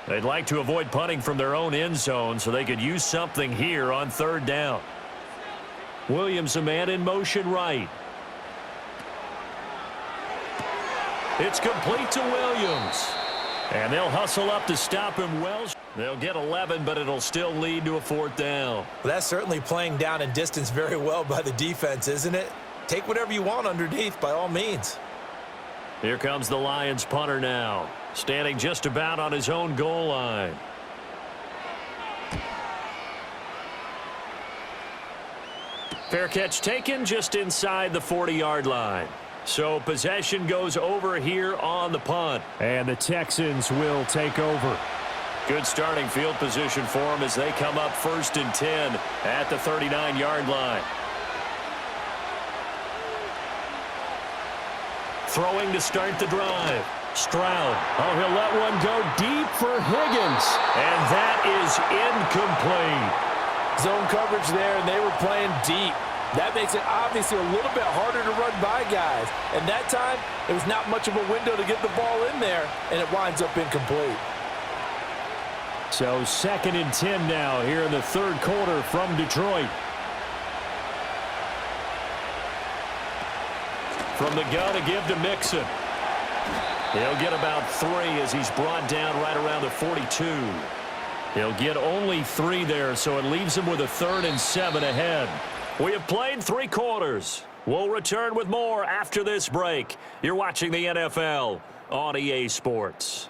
They'd like to avoid punting from their own end zone so they could use something here on 3rd down. Williams, a man in motion right. It's complete to Williams. And they'll hustle up to stop him well. They'll get 11, but it'll still lead to a 4th down. Well, that's certainly playing down and distance very well by the defense, isn't it? Take whatever you want underneath by all means. Here comes the Lions punter now, standing just about on his own goal line. Fair catch taken just inside the 40-yard line. So possession goes over here on the punt. And the Texans will take over. Good starting field position for them as they come up 1st and 10 at the 39-yard line. Throwing to start the drive. Stroud. Oh, he'll let one go deep for Higgins. And that is incomplete. Zone coverage there, and they were playing deep. That makes it obviously a little bit harder to run by guys. And that time, there was not much of a window to get the ball in there, and it winds up incomplete. So 2nd and 10 now here in the 3rd quarter from Detroit. From the gun to give to Mixon. He'll get about 3 as he's brought down right around the 42. He'll get only 3 there, so it leaves him with a 3rd and 7 ahead. We have played 3 quarters. We'll return with more after this break. You're watching the NFL on EA Sports.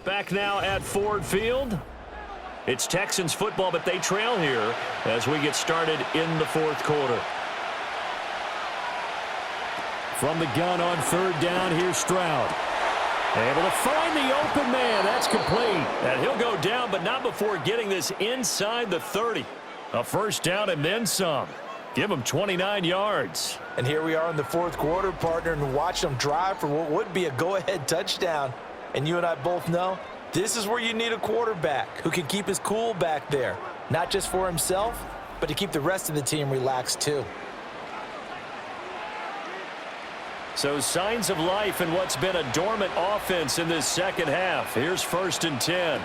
Back now at Ford Field. It's Texans football, but they trail here as we get started in the 4th quarter. From the gun on 3rd down, here's Stroud. Able to find the open man. That's complete. And he'll go down, but not before getting this inside the 30. A 1st down and then some. Give him 29 yards. And here we are in the 4th quarter, partner, and watch them drive for what would be a go-ahead touchdown. And you and I both know this is where you need a quarterback who can keep his cool back there. Not just for himself, but to keep the rest of the team relaxed too. So signs of life in what's been a dormant offense in this 2nd half. Here's 1st and 10.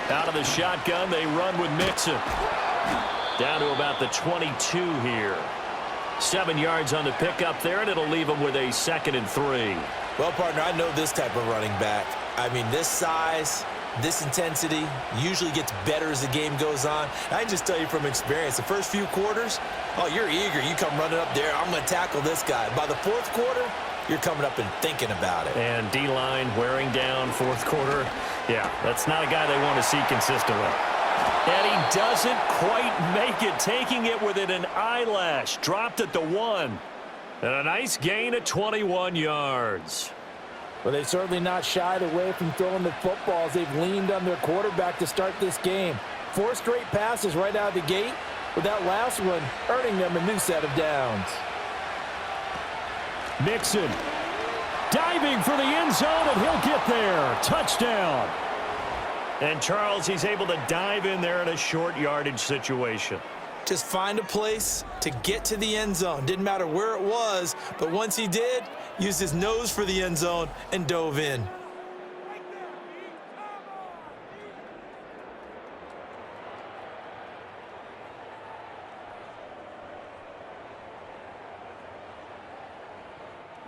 Out of the shotgun, they run with Mixon. Down to about the 22 here. 7 yards on the pickup there, and it'll leave them with a 2nd and 3. Well, partner, I know this type of running back. I mean, this size, this intensity usually gets better as the game goes on. I can just tell you from experience, the first few quarters, oh, you're eager. You come running up there, I'm going to tackle this guy. By the 4th quarter, you're coming up and thinking about it. And D-line wearing down 4th quarter. Yeah, that's not a guy they want to see consistently. And he doesn't quite make it, taking it within an eyelash. Dropped at the 1. And a nice gain at 21 yards. Well, they've certainly not shied away from throwing the footballs. They've leaned on their quarterback to start this game. 4 straight passes right out of the gate, with that last one earning them a new set of downs. Mixon diving for the end zone, and he'll get there. Touchdown. And Charles, he's able to dive in there in a short yardage situation. Just find a place to get to the end zone. Didn't matter where it was, but once he did, used his nose for the end zone and dove in.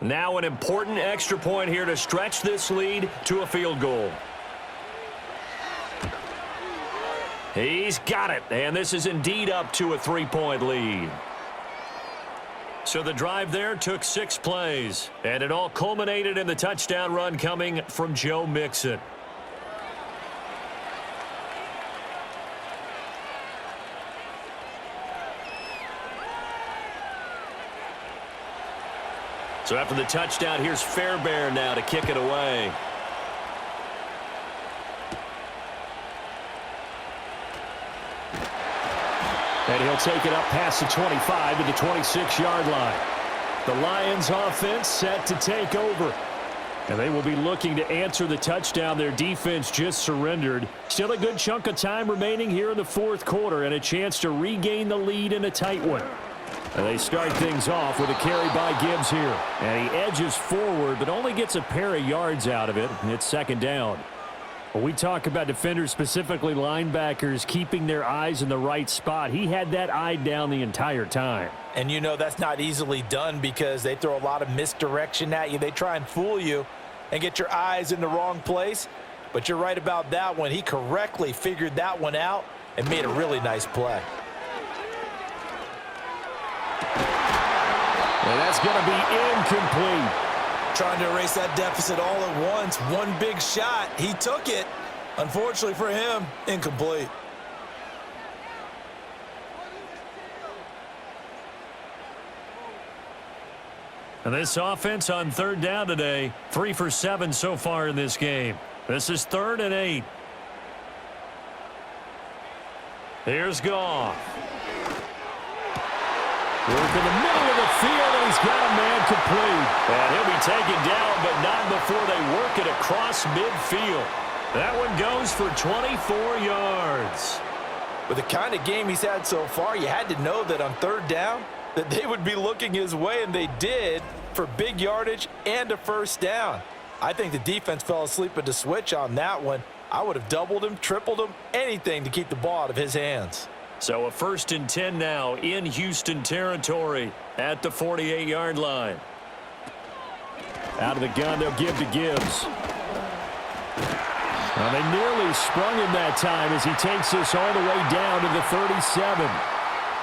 Now an important extra point here to stretch this lead to a field goal. He's got it, and this is indeed up to a 3-point lead. So the drive there took 6 plays, and it all culminated in the touchdown run coming from Joe Mixon. So after the touchdown, here's Fairbairn now to kick it away. And he'll take it up past the 25 to the 26-yard line. The Lions offense set to take over. And they will be looking to answer the touchdown their defense just surrendered. Still a good chunk of time remaining here in the fourth quarter and a chance to regain the lead in a tight one. And they start things off with a carry by Gibbs here. And he edges forward but only gets a pair of yards out of it. And it's second down. When we talk about defenders, specifically linebackers, keeping their eyes in the right spot, he had that eye down the entire time. And you know that's not easily done because they throw a lot of misdirection at you. They try and fool you and get your eyes in the wrong place. But you're right about that one. He correctly figured that one out and made a really nice play. And that's going to be incomplete. Trying to erase that deficit all at once. One big shot. He took it. Unfortunately for him, incomplete. And this offense on third down today, 3 for 7 so far in this game. This is 3rd and 8. Here's Goff. Work in the middle of the field, and he's got a man complete. And he'll be taken down, but not before they work it across midfield. That one goes for 24 yards. With the kind of game he's had so far, you had to know that on third down that they would be looking his way, and they did for big yardage and a first down. I think the defense fell asleep at the switch on that one. I would have doubled him, tripled him, anything to keep the ball out of his hands. So a 1st and 10 now in Houston territory at the 48-yard line. Out of the gun, they'll give to Gibbs. Well, they nearly sprung him that time as he takes this all the way down to the 37.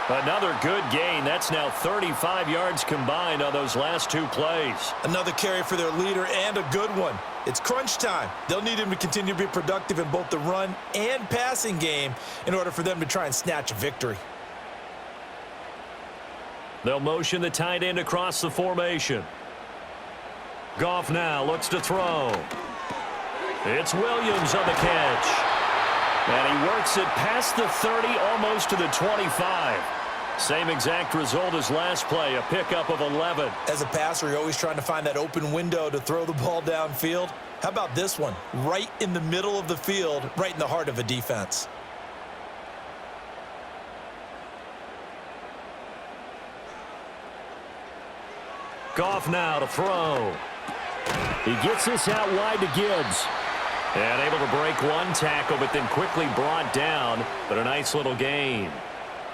Another good gain. That's now 35 yards combined on those last 2 plays. Another carry for their leader and a good one. It's crunch time. They'll need him to continue to be productive in both the run and passing game in order for them to try and snatch a victory. They'll motion the tight end across the formation. Goff now looks to throw. It's Williams on the catch. And he works it past the 30, almost to the 25. Same exact result as last play, a pickup of 11. As a passer, you're always trying to find that open window to throw the ball downfield. How about this one? Right in the middle of the field, right in the heart of a defense. Goff now to throw. He gets this out wide to Gibbs. And able to break one tackle, but then quickly brought down. But a nice little gain.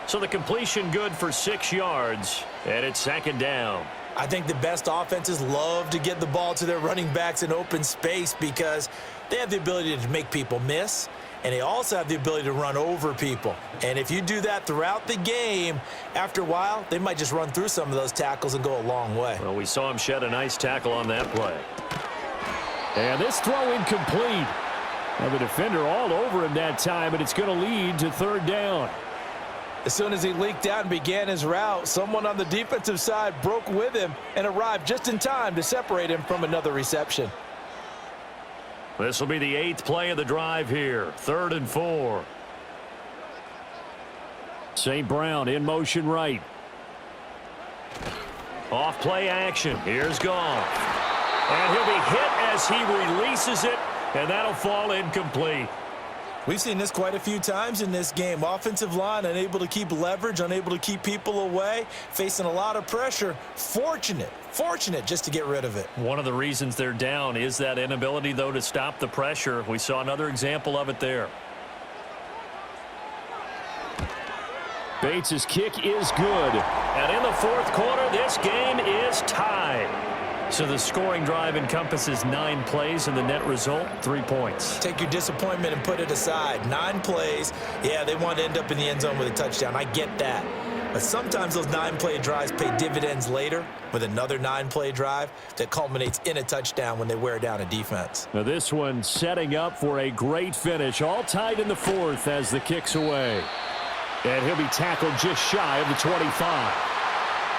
So the completion good for 6 yards, and it's second down. I think the best offenses love to get the ball to their running backs in open space because they have the ability to make people miss, and they also have the ability to run over people. And if you do that throughout the game, after a while, they might just run through some of those tackles and go a long way. Well, we saw him shed a nice tackle on that play. And this throw incomplete. And the defender all over him that time, and it's going to lead to third down. As soon as he leaked out and began his route, someone on the defensive side broke with him and arrived just in time to separate him from another reception. This will be the 8th play of the drive here. 3rd and 4. St. Brown in motion right. Off play action. Here's Goff. And he'll be hit as he releases it, and that'll fall incomplete. We've seen this quite a few times in this game. Offensive line unable to keep leverage, unable to keep people away, facing a lot of pressure. Fortunate just to get rid of it. One of the reasons they're down is that inability, though, to stop the pressure. We saw another example of it there. Bates' kick is good. And in the fourth quarter, this game is tied. So the scoring drive encompasses 9 plays, and the net result, 3 points. Take your disappointment and put it aside. 9 plays. Yeah, they want to end up in the end zone with a touchdown. I get that. But sometimes those 9-play drives pay dividends later with another 9-play drive that culminates in a touchdown when they wear down a defense. Now this one setting up for a great finish. All tied in the fourth as the kick's away. And he'll be tackled just shy of the 25.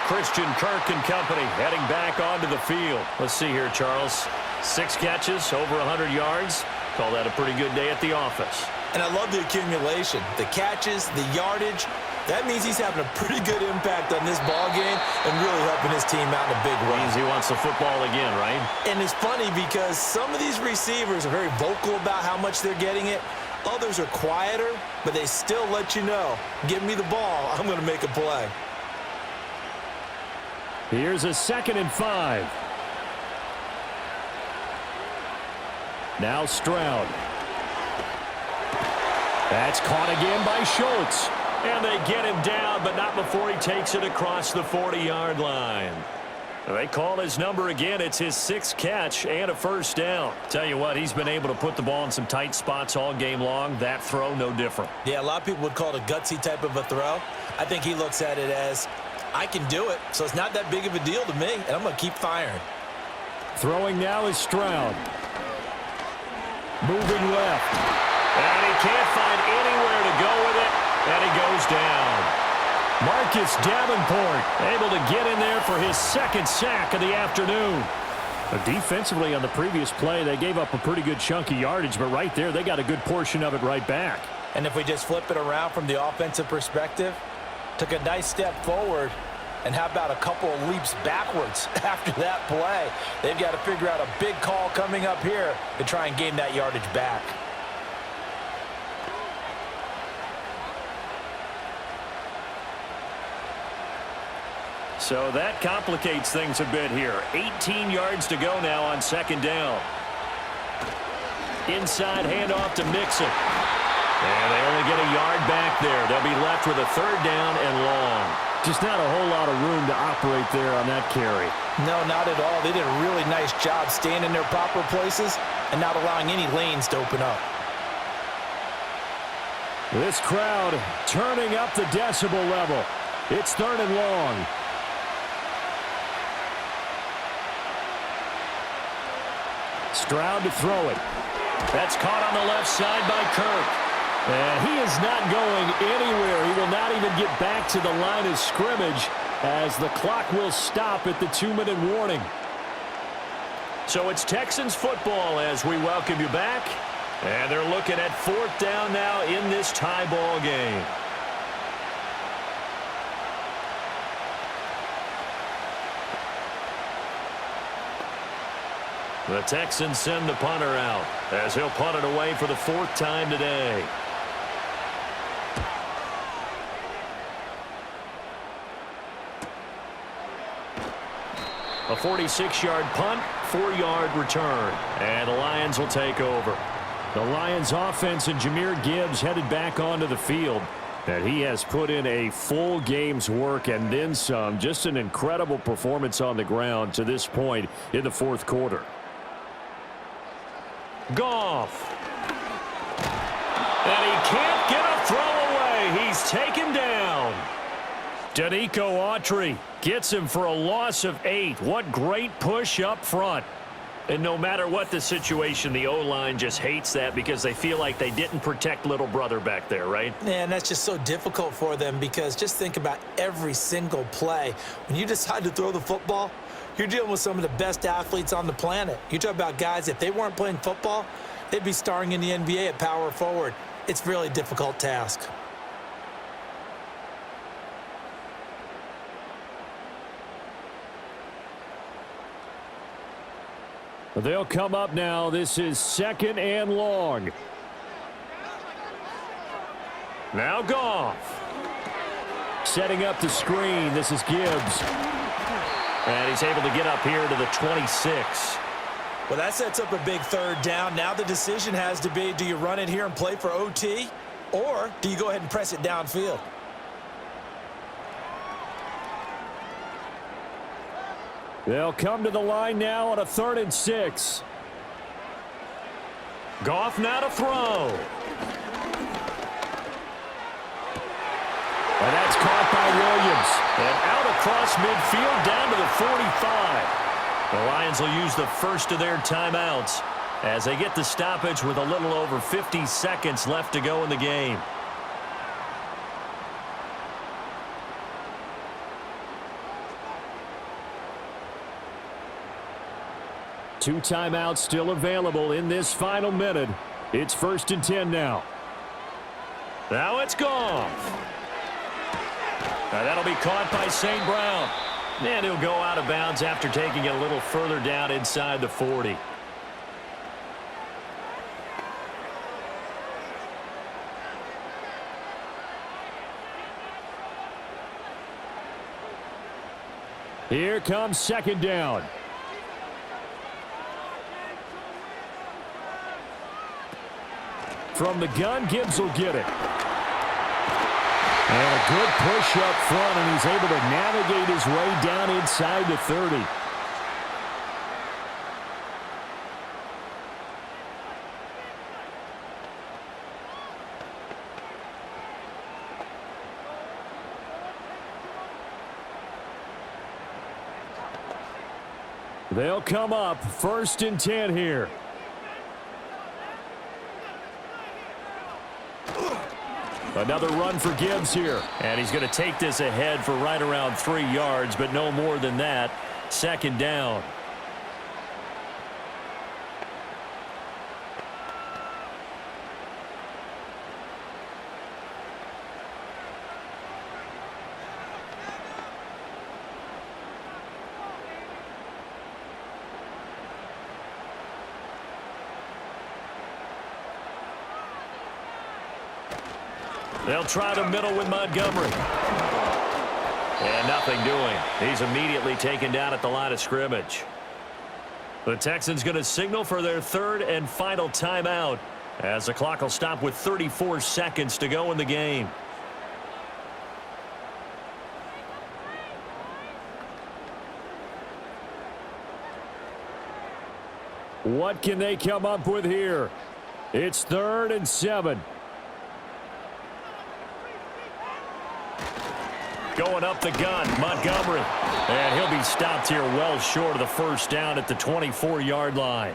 Christian Kirk and company heading back onto the field. Let's see here, Charles. 6 catches, over 100 yards. Call that a pretty good day at the office. And I love the accumulation. The catches, the yardage, That means he's having a pretty good impact on this ball game and really helping his team out in a big way. Means he wants the football again, right? And it's funny because some of these receivers are very vocal about how much they're getting it. Others are quieter, but they still let you know, give me the ball, I'm going to make a play. Here's a 2nd and 5. Now Stroud. That's caught again by Schultz. And they get him down, but not before he takes it across the 40-yard line. They call his number again. It's his 6th catch and a first down. Tell you what, he's been able to put the ball in some tight spots all game long. That throw, no different. Yeah, a lot of people would call it a gutsy type of a throw. I think he looks at it as, I can do it, so it's not that big of a deal to me, and I'm going to keep firing. Throwing now is Stroud. Moving left. And he can't find anywhere to go with it, and he goes down. Marcus Davenport able to get in there for his 2nd sack of the afternoon. Defensively on the previous play, they gave up a pretty good chunk of yardage, but right there, they got a good portion of it right back. And if we just flip it around from the offensive perspective, took a nice step forward, and how about a couple of leaps backwards after that play? They've got to figure out a big call coming up here to try and gain that yardage back. So that complicates things a bit here. 18 yards to go now on 2nd down. Inside handoff to Mixon. And they only get a yard back there. They'll be left with a 3rd down and long. Just not a whole lot of room to operate there on that carry. No, not at all. They did a really nice job staying in their proper places and not allowing any lanes to open up. This crowd turning up the decibel level. It's 3rd and long. Stroud to throw it. That's caught on the left side by Kirk. And he is not going anywhere. He will not even get back to the line of scrimmage as the clock will stop at the 2-minute warning. So it's Texans football as we welcome you back. And they're looking at 4th down now in this tie ball game. The Texans send the punter out as he'll punt it away for the 4th time today. A 46-yard punt, 4-yard return, and the Lions will take over. The Lions offense and Jahmyr Gibbs headed back onto the field. And he has put in a full game's work and then some. Just an incredible performance on the ground to this point in the 4th quarter. Goff. And he can't get a throw away. He's taken down. Danico Autry gets him for a loss of 8. What great push up front. And no matter what the situation, the O-line just hates that because they feel like they didn't protect little brother back there, right? Yeah, and that's just so difficult for them because just think about every single play. When you decide to throw the football, you're dealing with some of the best athletes on the planet. You talk about guys, if they weren't playing football, they'd be starring in the NBA at power forward. It's a really difficult task. They'll come up now. This is 2nd and long. Now Goff. Setting up the screen. This is Gibbs. And he's able to get up here to the 26. Well, that sets up a big 3rd down. Now the decision has to be, do you run it here and play for OT, or do you go ahead and press it downfield? They'll come to the line now on a 3rd and 6. Goff now to throw. And that's caught by Williams. And out across midfield down to the 45. The Lions will use the first of their timeouts as they get the stoppage with a little over 50 seconds left to go in the game. Two timeouts still available in this final minute. It's 1st and 10 now. Now it's Goff. That'll be caught by St. Brown. And he'll go out of bounds after taking it a little further down inside the 40. Here comes second down. From the gun, Gibbs will get it. And a good push up front, and he's able to navigate his way down inside the 30. They'll come up 1st and 10 here. Another run for Gibbs here. And he's going to take this ahead for right around 3 yards, but no more than that. Second down. They'll try the middle with Montgomery. And nothing doing. He's immediately taken down at the line of scrimmage. The Texans going to signal for their 3rd and final timeout as the clock will stop with 34 seconds to go in the game. What can they come up with here? It's 3rd and 7. Going up the gun, Montgomery. And he'll be stopped here well short of the first down at the 24-yard line.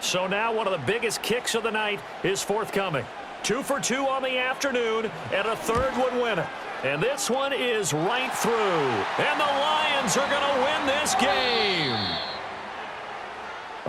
So now one of the biggest kicks of the night is forthcoming. 2 for 2 on the afternoon, and a 3rd would win it. And this one is right through. And the Lions are going to win this game.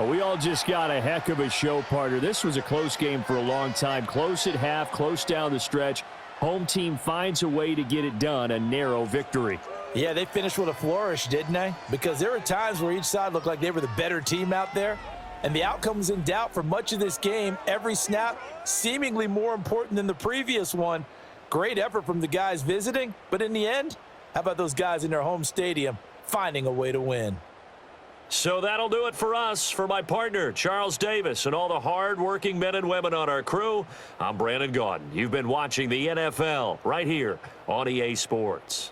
We all just got a heck of a show, partner. This was a close game for a long time. Close at half, close down the stretch. Home team finds a way to get it done. A narrow victory. Yeah, they finished with a flourish, didn't they? Because there were times where each side looked like they were the better team out there. And the outcome was in doubt for much of this game. Every snap seemingly more important than the previous one. Great effort from the guys visiting, but in the end, how about those guys in their home stadium finding a way to win? So that'll do it for us. For my partner, Charles Davis, and all the hard-working men and women on our crew, I'm Brandon Gaudin. You've been watching the NFL right here on EA Sports.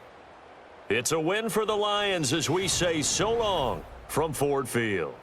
It's a win for the Lions as we say so long from Ford Field.